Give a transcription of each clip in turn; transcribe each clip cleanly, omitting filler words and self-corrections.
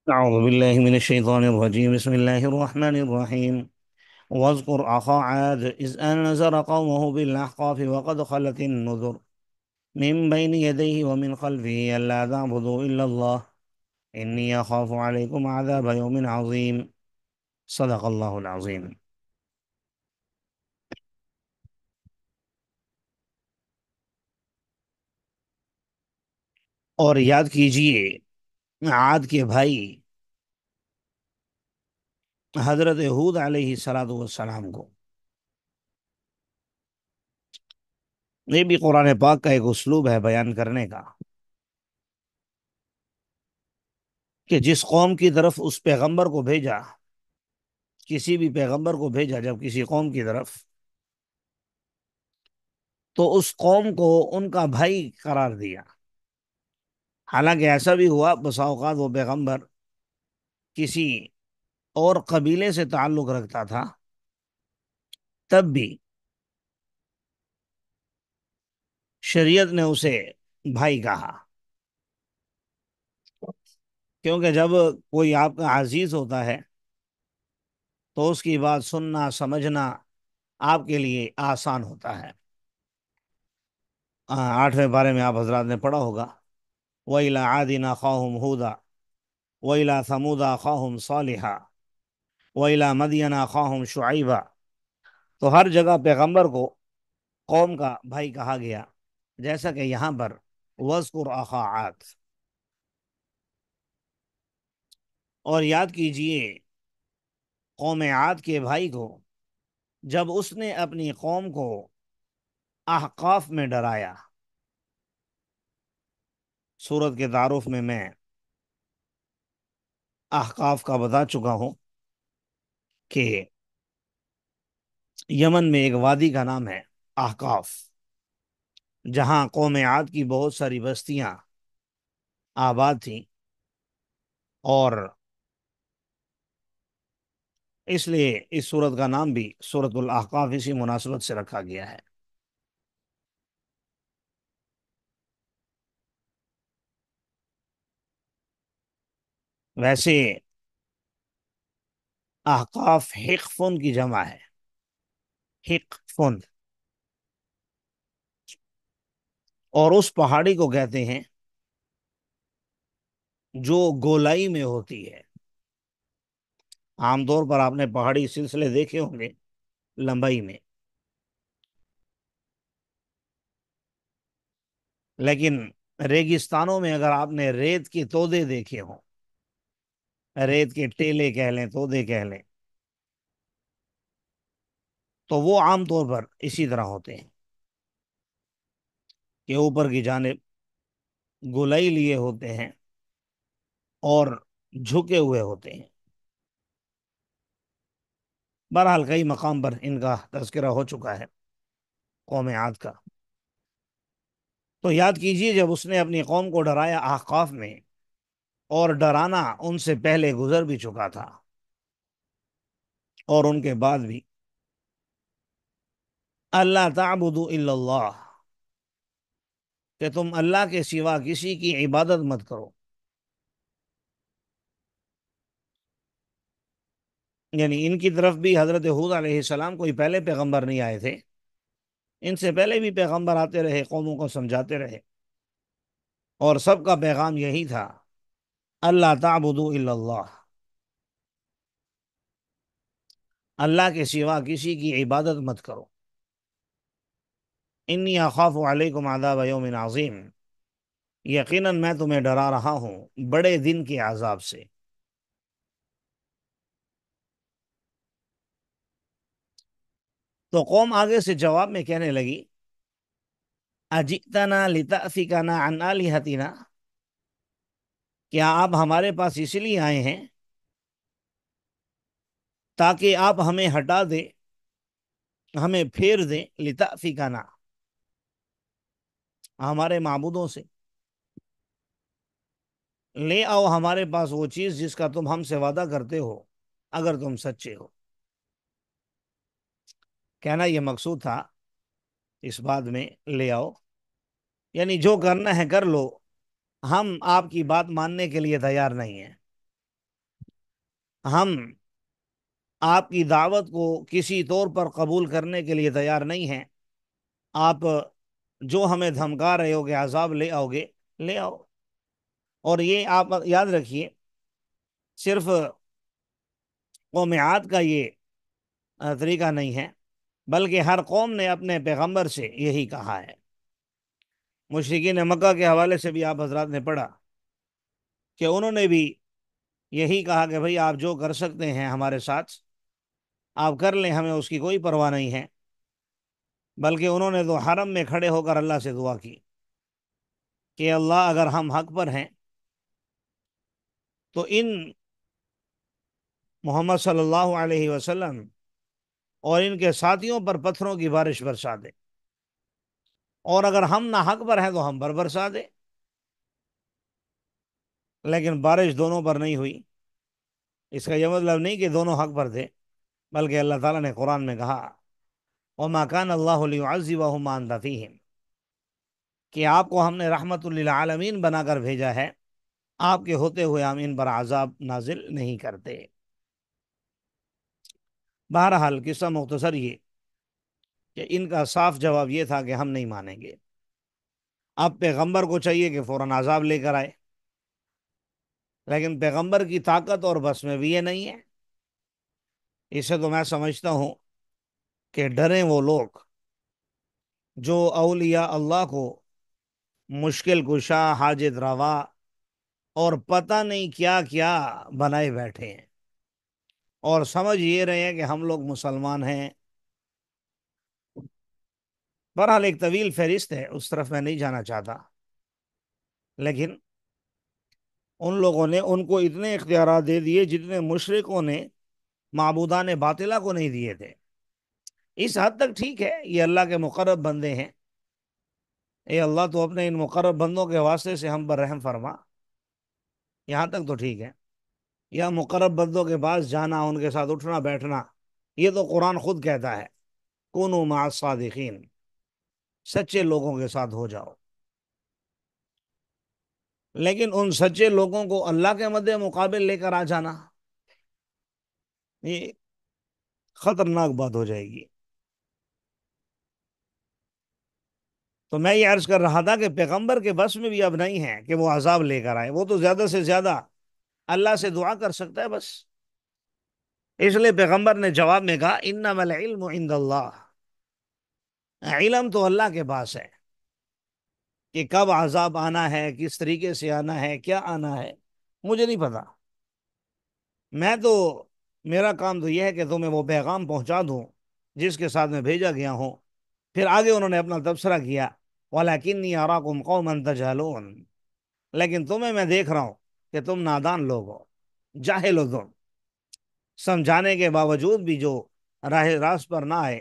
أعوذ بالله من الشيطان الرجيم. بسم الله الرحمن الرحيم. واذكر أخا عاد إذ أنذر قومه بالأحقاف وقد خلت النذر من بين يديه ومن خلفه ألا تعبدوا إلا الله إني أخاف عليكم عذاب يوم عظيم. صدق الله العظيم. اور یاد کیجئے عاد کے بھائی حضرت ہود علیہ الصلوۃ والسلام کو. یہ بھی قرآن پاک کا ایک اسلوب ہے بیان کرنے کا کہ جس قوم کی طرف اس پیغمبر کو بھیجا، کسی بھی پیغمبر کو بھیجا جب کسی قوم کی طرف، تو اس قوم کو ان کا بھائی قرار دیا. حالانکہ ایسا بھی ہوا بسا اوقات وہ پیغمبر کسی اور قبیلے سے تعلق رکھتا تھا، تب بھی شریعت نے اسے بھائی کہا. کیونکہ جب کوئی آپ کا عزیز ہوتا ہے تو اس کی بات سننا سمجھنا آپ کے لیے آسان ہوتا ہے. 8ویں بارے میں آپ حضرات نے پڑھا ہوگا، وَإِلَىٰ عَادٍ أَخَاهُمْ هُودًا وَإِلَىٰ ثَمُودَ أَخَاهُمْ صَالِحًا وَإِلَىٰ مَدْيَنَ أَخَاهُمْ شُعَيْبًا. تو ہر جگہ پیغمبر کو قوم کا بھائی کہا گیا، جیسا کہ یہاں پر وَاذْكُرْ أَخَا عَادٍ. اور یاد کیجئے قوم عاد کے بھائی کو جب اس نے اپنی قوم کو احقاف میں ڈرایا. سورت کے تعارف میں احقاف کا بتا چکا ہوں کہ یمن میں ایک وادی کا نام ہے احقاف، جہاں قوم عاد کی بہت ساری بستیاں آباد تھیں، اور اس لیے اس سورت کا نام بھی سورت الاحقاف اسی مناسبت سے رکھا گیا ہے. ویسے احقاف حقفن کی جمع ہے، حقفن. اور اس پہاڑی کو کہتے ہیں جو گولائی میں ہوتی ہے. عام طور پر آپ نے پہاڑی سلسلے دیکھے ہوں گے لمبائی میں، لیکن ریگستانوں میں اگر آپ نے ریت کے تودے دیکھے ہوں، ریت کے ٹیلے کہہ لیں تودے کہہ لیں، تو وہ عام طور پر اسی طرح ہوتے ہیں کہ اوپر کی جانب گولائی لیے ہوتے ہیں اور جھکے ہوئے ہوتے ہیں. بہرحال کئی مقام پر ان کا تذکرہ ہو چکا ہے قوم عاد کا. تو یاد کیجئے جب اس نے اپنی قوم کو ڈرایا احقاف میں، اور ڈرانا ان سے پہلے گزر بھی چکا تھا اور ان کے بعد بھی، اللہ تعبدوا الا اللہ، کہ تم اللہ کے سوا کسی کی عبادت مت کرو. یعنی ان کی طرف بھی حضرت ہود علیہ السلام کوئی پہلے پیغمبر نہیں آئے تھے، ان سے پہلے بھی پیغمبر آتے رہے، قوموں کو سمجھاتے رہے، اور سب کا پیغام یہی تھا، اللہ تعبدوا الا اللہ، اللہ کے سوا کسی کی عبادت مت کرو. انی اخاف علیکم عذاب یوم عظیم، یقیناً میں تمہیں ڈرا رہا ہوں بڑے دن کے عذاب سے. تو قوم آگے سے جواب میں کہنے لگی، اجئتنا لتأفکنا عن آلہتنا، کیا آپ ہمارے پاس اس لیے آئے ہیں تاکہ آپ ہمیں ہٹا دیں، ہمیں پھیر دیں، لتأفکنا، ہمارے معبودوں سے. لے آؤ ہمارے پاس وہ چیز جس کا تم ہم سے وعدہ کرتے ہو اگر تم سچے ہو. کہنا یہ مقصود تھا اس بات میں، لے آؤ یعنی جو کرنا ہے کر لو، ہم آپ کی بات ماننے کے لیے تیار نہیں ہیں. ہم آپ کی دعوت کو کسی طور پر قبول کرنے کے لیے تیار نہیں ہیں. آپ جو ہمیں دھمکا رہے ہو کہ عذاب لے آؤ گے، لے آؤ. اور یہ آپ یاد رکھیے، صرف قوم عاد کا یہ طریقہ نہیں ہے، بلکہ ہر قوم نے اپنے پیغمبر سے یہی کہا ہے. مشرکین مکہ کے حوالے سے بھی آپ حضرات نے پڑھا کہ انہوں نے بھی یہی کہا کہ بھئی آپ جو کر سکتے ہیں ہمارے ساتھ آپ کر لیں، ہمیں اس کی کوئی پرواہ نہیں ہے. بلکہ انہوں نے تو حرم میں کھڑے ہو کر اللہ سے دعا کی کہ اللہ اگر ہم حق پر ہیں تو ان محمد صلی اللہ علیہ وسلم اور ان کے ساتھیوں پر پتھروں کی بارش برسا دے، اور اگر ہم نہ حق پر ہیں تو ہم پر برسا دے. لیکن بارش دونوں پر نہیں ہوئی. اس کا یہ مطلب نہیں کہ دونوں حق پر تھے، بلکہ اللہ تعالیٰ نے قرآن میں کہا وَمَا كَانَ اللَّهُ لِيُعَذِّبَهُمْ وَأَنْتَ فِيهِمْ، کہ آپ کو ہم نے رحمت للعالمین بنا کر بھیجا ہے، آپ کے ہوتے ہوئے ہم ان پر عذاب نازل نہیں کرتے. بہرحال قصہ مختصر یہ کہ ان کا صاف جواب یہ تھا کہ ہم نہیں مانیں گے. اب پیغمبر کو چاہیے کہ فوراً عذاب لے کر آئے، لیکن پیغمبر کی طاقت اور بس میں بھی یہ نہیں ہے. اسے تو میں سمجھتا ہوں کہ ڈریں وہ لوگ جو اولیاء اللہ کو مشکل کشا، حاجت روا اور پتہ نہیں کیا کیا بنائے بیٹھے ہیں، اور سمجھ یہ رہے ہیں کہ ہم لوگ مسلمان ہیں. بہرحال ایک طویل فہرست ہے، اس طرف میں نہیں جانا چاہتا، لیکن ان لوگوں نے ان کو اتنے اختیارات دے دیے جتنے مشرکوں نے معبودان باطلہ کو نہیں دیے تھے. اس حد تک ٹھیک ہے، یہ اللہ کے مقرب بندے ہیں. اے اللہ تو اپنے ان مقرب بندوں کے واسطے سے ہم پر رحم فرما. یہاں تک تو ٹھیک ہے. یا مقرب بندوں کے پاس جانا، ان کے ساتھ اٹھنا بیٹھنا، یہ تو قرآن خود کہتا ہے کونوا مع الصادقین، سچے لوگوں کے ساتھ ہو جاؤ. لیکن ان سچے لوگوں کو اللہ کے مد مقابل لے کر آ جانا، یہ خطرناک بات ہو جائے گی. تو میں یہ عرض کر رہا تھا کہ پیغمبر کے بس میں بھی اب نہیں ہے کہ وہ عذاب لے کر آئے. وہ تو زیادہ سے زیادہ اللہ سے دعا کر سکتا ہے بس. اس لیے پیغمبر نے جواب میں کہا انما العلم عند اللہ، علم تو اللہ کے پاس ہے کہ کب عذاب آنا ہے، کس طریقے سے آنا ہے، کیا آنا ہے، مجھے نہیں پتا. میں تو میرا کام تو یہ ہے کہ تمہیں وہ پیغام پہنچا دوں جس کے ساتھ میں بھیجا گیا ہوں. پھر آگے انہوں نے اپنا تبصرہ کیا وَلَكِنِّي أَرَاكُمْ قَوْمًا تَجْهَلُونَ، لیکن تمہیں میں دیکھ رہا ہوں کہ تم نادان لوگ ہو، جاہل ہو. تم سمجھانے کے باوجود بھی جو راہ راست پر نہ آئے،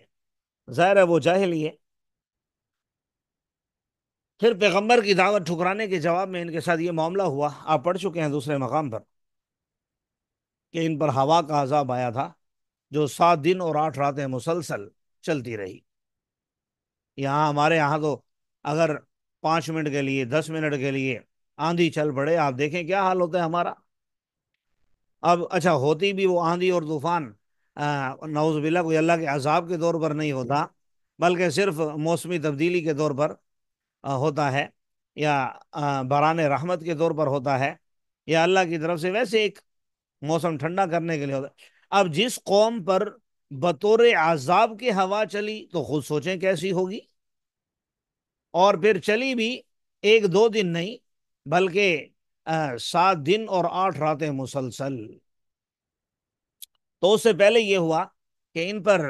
ظاہر ہے وہ جاہل ہی ہے. پھر پیغمبر کی دعوت ٹھکرانے کے جواب میں ان کے ساتھ یہ معاملہ ہوا. آپ پڑھ چکے ہیں دوسرے مقام پر کہ ان پر ہوا کا عذاب آیا تھا جو 7 دن اور 8 راتیں مسلسل چلتی رہی. یہاں ہمارے یہاں تو اگر 5 منٹ کے لیے، 10 منٹ کے لیے آندھی چل پڑے، آپ دیکھیں کیا حال ہوتا ہے ہمارا. اب اچھا ہوتی بھی وہ آندھی اور طوفان نعوذ باللہ کوئی اللہ کے عذاب کے طور پر نہیں ہوتا، بلکہ صرف موسمی تبدیلی کے طور پر ہوتا ہے، یا باران رحمت کے طور پر ہوتا ہے، یا اللہ کی طرف سے ویسے ایک موسم ٹھنڈا کرنے کے لیے ہوتا ہے. اب جس قوم پر بطور عذاب کی ہوا چلی تو خود سوچیں کیسی ہوگی. اور پھر چلی بھی 1 2 دن نہیں، بلکہ 7 دن اور 8 راتیں مسلسل. تو اس سے پہلے یہ ہوا کہ ان پر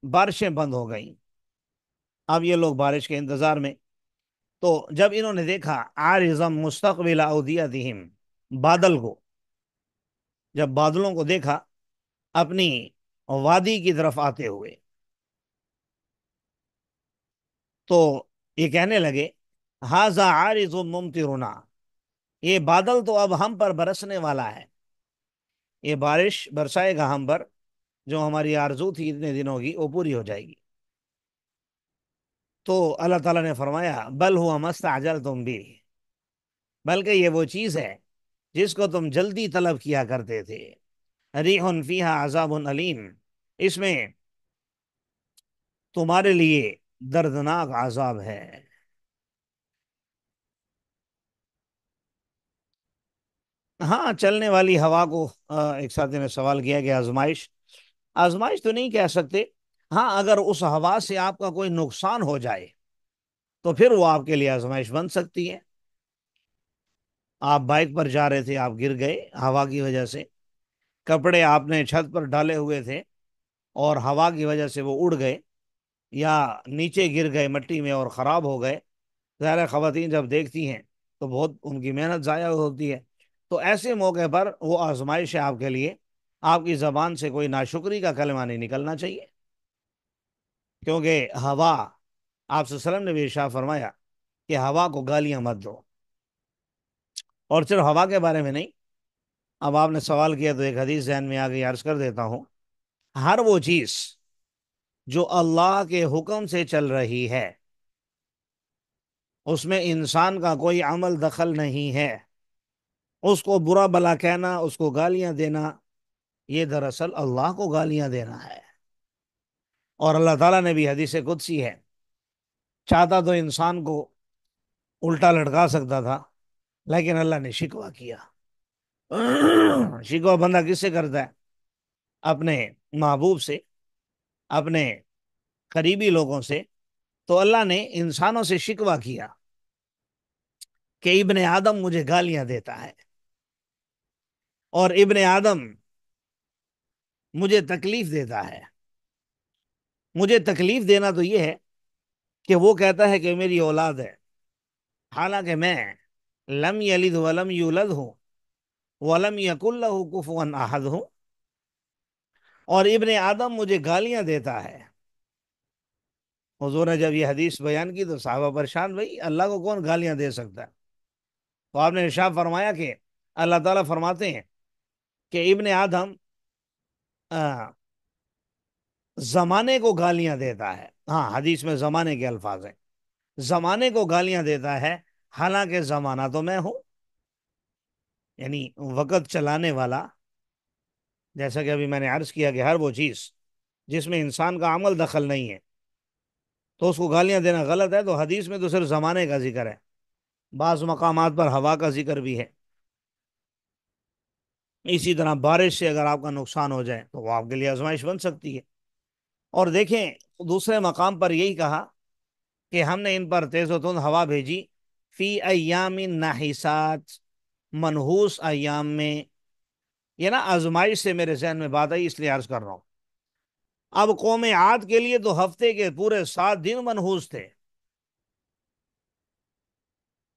بارشیں بند ہو گئیں. اب یہ لوگ بارش کے انتظار میں. تو جب انہوں نے دیکھا عارضم مستقبل اودیتہم، بادل کو، جب بادلوں کو دیکھا اپنی وادی کی طرف آتے ہوئے، تو یہ کہنے لگے ھذا عارض ممطرنا، یہ بادل تو اب ہم پر برسنے والا ہے، یہ بارش برسائے گا ہم پر، جو ہماری آرزو تھی اتنے دنوں کی وہ پوری ہو جائے گی. تو اللہ تعالیٰ نے فرمایا بل ہوا ما استعجلتم بہ، بلکہ یہ وہ چیز ہے جس کو تم جلدی طلب کیا کرتے تھے، ریح فیہا عذاب علیم، اس میں تمہارے لیے دردناک عذاب ہے۔ ہاں، چلنے والی ہوا کو ایک ساتھی نے سوال کیا کہ آزمائش، آزمائش تو نہیں کہہ سکتے۔ ہاں، اگر اس ہوا سے آپ کا کوئی نقصان ہو جائے تو پھر وہ آپ کے لیے آزمائش بن سکتی ہے۔ آپ بائک پر جا رہے تھے، آپ گر گئے ہوا کی وجہ سے، کپڑے آپ نے چھت پر ڈالے ہوئے تھے اور ہوا کی وجہ سے وہ اڑ گئے یا نیچے گر گئے مٹی میں اور خراب ہو گئے۔ ظاہر خواتین جب دیکھتی ہیں تو بہت ان کی محنت ضائع ہوتی ہے۔ تو ایسے موقع پر وہ آزمائش ہے آپ کے لیے، آپ کی زبان سے کوئی ناشکری کا کلمہ نہیں نکلنا چاہیے، کیونکہ ہوا، آپ صلی اللہ علیہ وسلم نے بھی ارشاد فرمایا کہ ہوا کو گالیاں مت دو۔ اور صرف ہوا کے بارے میں نہیں، اب آپ نے سوال کیا تو ایک حدیث ذہن میں آ گئی، عرض کر دیتا ہوں۔ ہر وہ چیز جو اللہ کے حکم سے چل رہی ہے، اس میں انسان کا کوئی عمل دخل نہیں ہے، اس کو برا بلا کہنا، اس کو گالیاں دینا، یہ دراصل اللہ کو گالیاں دینا ہے۔ اور اللہ تعالیٰ نے بھی حدیث قدسی ہے، چاہتا تو انسان کو الٹا لٹکا سکتا تھا، لیکن اللہ نے شکوہ کیا۔ شکوہ بندہ کس سے کرتا ہے؟ اپنے محبوب سے، اپنے قریبی لوگوں سے۔ تو اللہ نے انسانوں سے شکوہ کیا کہ ابن آدم مجھے گالیاں دیتا ہے، اور ابن آدم مجھے تکلیف دیتا ہے۔ مجھے تکلیف دینا تو یہ ہے کہ وہ کہتا ہے کہ میری اولاد ہے، حالانکہ میں لم یلد ولم یولد ہوں، ولم یکن لہ کفوا احد ہوں، اور ابن آدم مجھے گالیاں دیتا ہے۔ حضور نے جب یہ حدیث بیان کی تو صحابہ پریشان، بھائی اللہ کو کون گالیاں دے سکتا ہے؟ تو آپ نے ارشاد فرمایا کہ اللہ تعالیٰ فرماتے ہیں کہ ابن آدم زمانے کو گالیاں دیتا ہے۔ ہاں، حدیث میں زمانے کے الفاظ ہیں، زمانے کو گالیاں دیتا ہے، حالانکہ زمانہ تو میں ہوں۔ یعنی وقت چلانے والا، جیسا کہ ابھی میں نے عرض کیا کہ ہر وہ چیز جس میں انسان کا عمل دخل نہیں ہے تو اس کو گالیاں دینا غلط ہے۔ تو حدیث میں تو صرف زمانے کا ذکر ہے، بعض مقامات پر ہوا کا ذکر بھی ہے۔ اسی طرح بارش سے اگر آپ کا نقصان ہو جائے تو وہ آپ کے لیے آزمائش بن سکتی ہے۔ اور دیکھیں، دوسرے مقام پر یہی کہا کہ ہم نے ان پر تیز و تند ہوا بھیجی، فی ایام ناحسات، منحوس ایام میں۔ یہ نا آزمائش سے میرے ذہن میں بات آئی، اس لیے عرض کر رہا ہوں۔ اب قوم عاد کے لیے تو ہفتے کے پورے 7 دن منحوس تھے،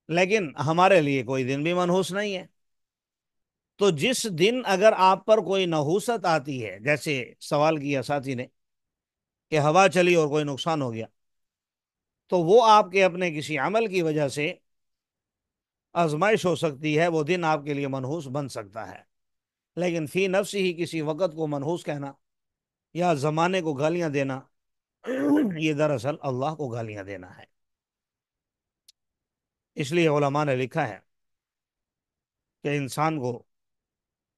لیکن ہمارے لیے کوئی دن بھی منحوس نہیں ہے۔ تو جس دن اگر آپ پر کوئی نحوست آتی ہے، جیسے سوال کیا ساتھی نے کہ ہوا چلی اور کوئی نقصان ہو گیا، تو وہ آپ کے اپنے کسی عمل کی وجہ سے آزمائش ہو سکتی ہے، وہ دن آپ کے لیے منحوس بن سکتا ہے۔ لیکن فی نفس ہی کسی وقت کو منحوس کہنا یا زمانے کو گالیاں دینا، یہ دراصل اللہ کو گالیاں دینا ہے۔ اس لیے علماء نے لکھا ہے کہ انسان کو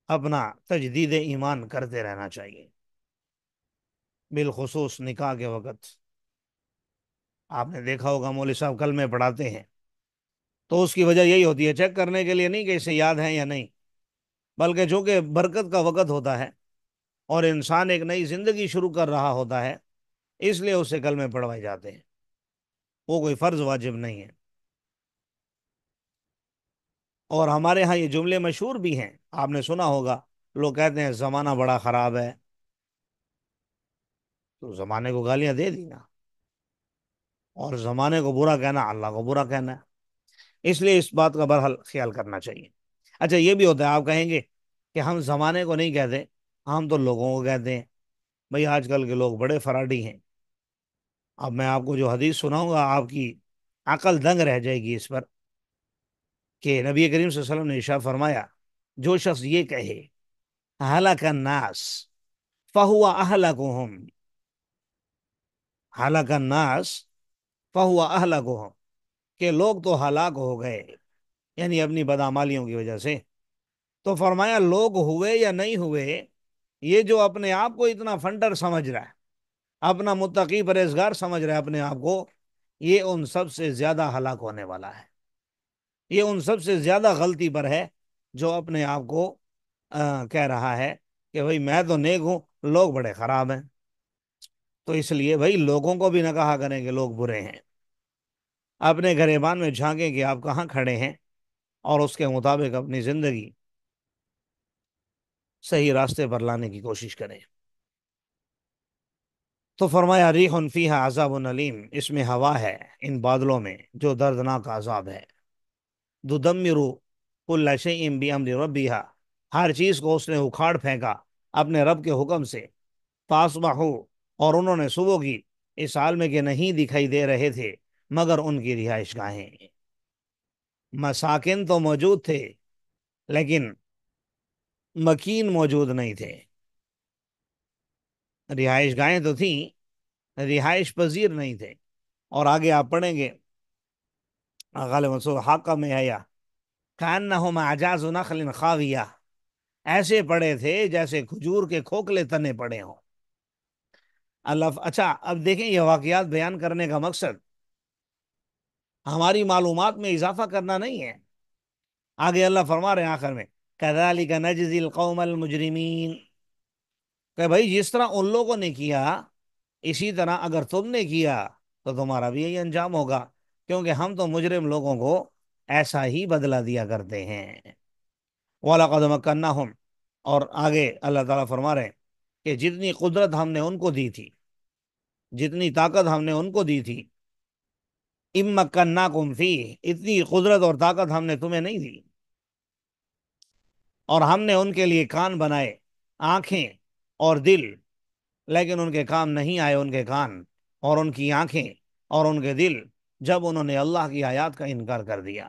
اپنا تجدید ایمان کرتے رہنا چاہیے، بالخصوص نکاح کے وقت۔ آپ نے دیکھا ہوگا مولوی صاحب کلمے پڑھاتے ہیں تو اس کی وجہ یہی ہوتی ہے، چیک کرنے کے لیے نہیں کہ اسے یاد ہے یا نہیں، بلکہ چونکہ برکت کا وقت ہوتا ہے اور انسان ایک نئی زندگی شروع کر رہا ہوتا ہے، اس لیے اسے کلمے پڑھوائے جاتے ہیں، وہ کوئی فرض واجب نہیں ہے۔ اور ہمارے ہاں یہ جملے مشہور بھی ہیں، آپ نے سنا ہوگا، لوگ کہتے ہیں زمانہ بڑا خراب ہے، تو زمانے کو گالیاں دے دی نا، اور زمانے کو برا کہنا اللہ کو برا کہنا ہے۔ اس لیے اس بات کا بہرحال خیال کرنا چاہیے۔ اچھا، یہ بھی ہوتا ہے، آپ کہیں گے کہ ہم زمانے کو نہیں کہتے، ہم تو لوگوں کو کہتے ہیں۔ بھئی آج کل کے لوگ بڑے فراڈی ہیں۔ اب میں آپ کو جو حدیث سناؤں گا، آپ کی عقل دنگ رہ جائے گی اس پر، کہ نبی کریم صلی اللہ علیہ وسلم نے ارشاد فرمایا، جو شخص یہ کہے ہلاک الناس فہو اہلکہم، ہلاک الناس فہو اہلکہم، کہ لوگ تو ہلاک ہو گئے، یعنی اپنی بدعمالیوں کی وجہ سے، تو فرمایا لوگ ہوئے یا نہیں ہوئے، یہ جو اپنے آپ کو اتنا فنڈر سمجھ رہا ہے، اپنا متقی پرہیزگار سمجھ رہا ہے اپنے آپ کو، یہ ان سب سے زیادہ ہلاک ہونے والا ہے، یہ ان سب سے زیادہ غلطی پر ہے جو اپنے آپ کو کہہ رہا ہے کہ بھائی میں تو نیک ہوں، لوگ بڑے خراب ہیں۔ تو اس لیے بھائی لوگوں کو بھی نہ کہا کریں کہ لوگ برے ہیں، اپنے گریبان میں جھانکیں کہ آپ کہاں کھڑے ہیں، اور اس کے مطابق اپنی زندگی صحیح راستے پر لانے کی کوشش کریں۔ تو فرمایا ریح فیہا عذاب علیم، اس میں ہوا ہے ان بادلوں میں جو دردناک عذاب ہے، تدمر کل شیء بامر ربہا، ہر چیز کو اس نے اکھاڑ پھینکا اپنے رب کے حکم سے، فاصبحوا، اور انہوں نے صبح کی، اس حال میں کہ نہیں دکھائی دے رہے تھے مگر ان کی رہائش گاہیں، مساکن تو موجود تھے لیکن مکین موجود نہیں تھے، رہائش گاہیں تو تھیں، رہائش پذیر نہیں تھے۔ اور آگے آپ پڑھیں گے غالب منصور حاقہ میں آیا کأنہم اعجاز نخل خاویہ، ایسے پڑے تھے جیسے کھجور کے کھوکھلے تنے پڑے ہوں۔ اللہ اچھا اب دیکھیں یہ واقعات بیان کرنے کا مقصد ہماری معلومات میں اضافہ کرنا نہیں ہے۔ آگے اللہ فرما رہے ہیں آخر میں کذالک نجزی القوم المجرمین، کہ بھائی جس طرح ان لوگوں نے کیا اسی طرح اگر تم نے کیا تو تمہارا بھی یہی انجام ہوگا، کیونکہ ہم تو مجرم لوگوں کو ایسا ہی بدلہ دیا کرتے ہیں۔ وَلَقَدْ مَكَّنَّاهُمْ، اور آگے اللہ تعالیٰ فرما رہے ہیں کہ جتنی قدرت ہم نے ان کو دی تھی، جتنی طاقت ہم نے ان کو دی تھی، اِن مَكَّنَّاكُمْ فِيهِ، اتنی قدرت اور طاقت ہم نے تمہیں نہیں دی، اور ہم نے ان کے لیے کان بنائے، آنکھیں اور دل، لیکن ان کے کام نہیں آئے ان کے کان اور ان کی آنکھیں اور ان کے دل، جب انہوں نے اللہ کی آیات کا انکار کر دیا،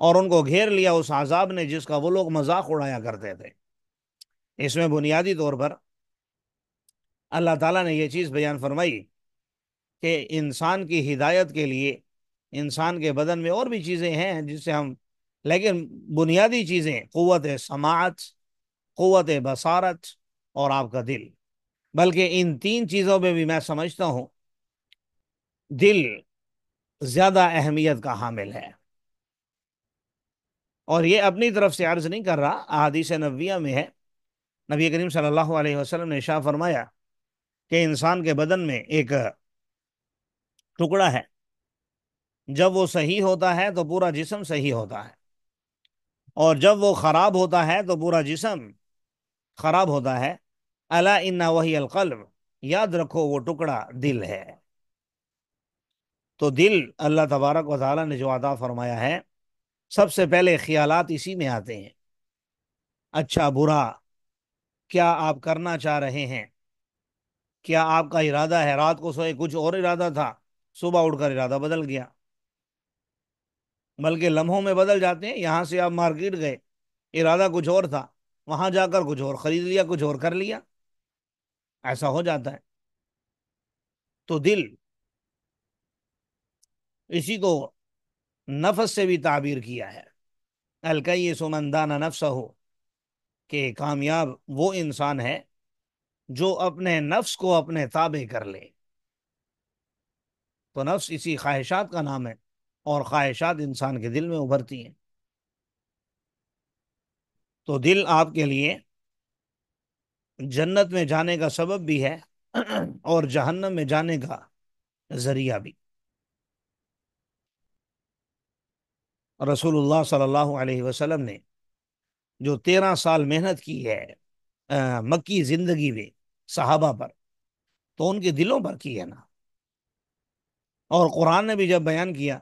اور ان کو گھیر لیا اس عذاب نے جس کا وہ لوگ مذاق اڑایا کرتے تھے۔ اس میں بنیادی طور پر اللہ تعالیٰ نے یہ چیز بیان فرمائی کہ انسان کی ہدایت کے لیے انسان کے بدن میں اور بھی چیزیں ہیں جس سے ہم، لیکن بنیادی چیزیں قوت سماعت، قوت بصارت، اور آپ کا دل، بلکہ ان تین چیزوں میں بھی میں سمجھتا ہوں دل زیادہ اہمیت کا حامل ہے۔ اور یہ اپنی طرف سے عرض نہیں کر رہا، احادیث نبویہ میں ہے، نبی کریم صلی اللہ علیہ وسلم نے ارشاد فرمایا کہ انسان کے بدن میں ایک ٹکڑا ہے، جب وہ صحیح ہوتا ہے تو پورا جسم صحیح ہوتا ہے، اور جب وہ خراب ہوتا ہے تو پورا جسم خراب ہوتا ہے۔ الا ان وہی القلب، یاد رکھو وہ ٹکڑا دل ہے۔ تو دل اللہ تبارک و تعالیٰ نے جو عطا فرمایا ہے، سب سے پہلے خیالات اسی میں آتے ہیں، اچھا برا، کیا آپ کرنا چاہ رہے ہیں، کیا آپ کا ارادہ ہے، رات کو سوئے کچھ اور ارادہ تھا، صبح اٹھ کر ارادہ بدل گیا، بلکہ لمحوں میں بدل جاتے ہیں۔ یہاں سے آپ مارکیٹ گئے، ارادہ کچھ اور تھا، وہاں جا کر کچھ اور خرید لیا، کچھ اور کر لیا، ایسا ہو جاتا ہے۔ تو دل، اسی کو نفس سے بھی تعبیر کیا ہے، الکیس من دان نفسہ، کہ کامیاب وہ انسان ہے جو اپنے نفس کو اپنے تابع کر لے۔ تو نفس اسی خواہشات کا نام ہے، اور خواہشات انسان کے دل میں ابھرتی ہیں۔ تو دل آپ کے لیے جنت میں جانے کا سبب بھی ہے اور جہنم میں جانے کا ذریعہ بھی۔ رسول اللہ صلی اللہ علیہ وسلم نے جو 13 سال محنت کی ہے مکی زندگی میں صحابہ پر، تو ان کے دلوں پر کی ہے نا۔ اور قرآن نے بھی جب بیان کیا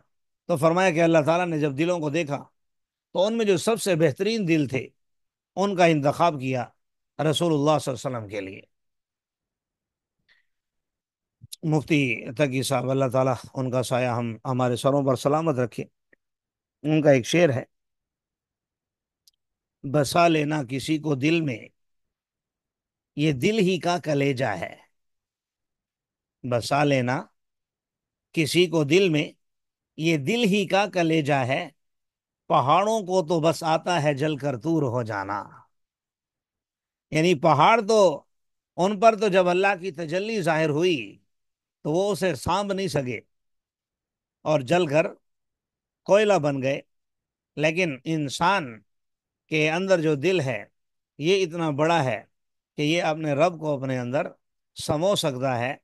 تو فرمایا کہ اللہ تعالیٰ نے جب دلوں کو دیکھا تو ان میں جو سب سے بہترین دل تھے ان کا انتخاب کیا رسول اللہ صلی اللہ علیہ وسلم کے لیے۔ مفتی تقی صاحب، اللہ تعالیٰ ان کا سایہ ہمارے سروں پر سلامت رکھے، ان کا ایک شعر ہے، بسا لینا کسی کو دل میں یہ دل ہی کا کلیجہ ہے، بسا لینا کسی کو دل میں یہ دل ہی کا کلیجہ ہے، پہاڑوں کو تو بس آتا ہے جل کر دور ہو جانا، یعنی پہاڑ تو، ان پر تو جب اللہ کی تجلی ظاہر ہوئی تو وہ اسے سانب نہیں سکے اور جل کر کوئلہ بن گئے، لیکن انسان کے اندر جو دل ہے یہ اتنا بڑا ہے کہ یہ اپنے رب کو اپنے اندر سمو سکتا ہے۔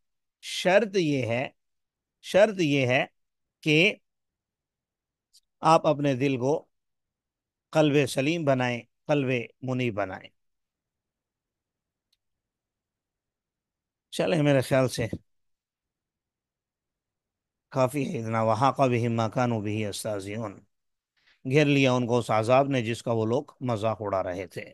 شرط یہ ہے، شرط یہ ہے کہ آپ اپنے دل کو قلب سلیم بنائیں، قلب منیب بنائیں۔ چلے میرے خیال سے کافی ہے اتنا۔ وحاق بہم ما کانوا بہ یستہزئون، گھیر لیا ان کو اس عذاب نے جس کا وہ لوگ مذاق اڑا رہے تھے۔